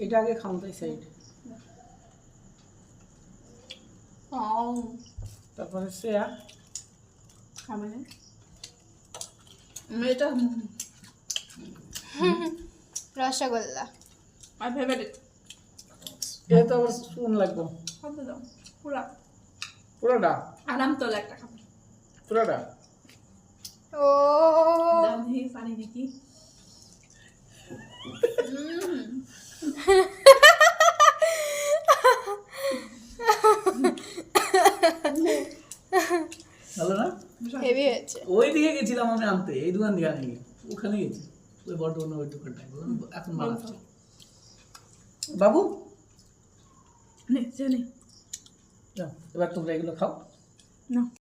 এটা আগে খাও তাই সাইড, তারপরে শ্রেয়া খাবে না এটা রসগোল্লা মাই ফেভারিট। এটা তো আবার স্পুন লাগবে কত দাও পুরা পুরোটা আরাম তোলা একটা খাবো। পুরোটা ও দাও দেখি পানি দেখি। ভালো না? হেভি হয়েছে। ওই দিকে গেছিলাম আমি আনতে, এই দোকান দিকে আনি ওখানে গেছি, ওই বর্ধমানে ওই দোকানটায় এখন মাল আসছে। বাবু নে চলে যাও, এবার তোমরা এগুলো খাও। না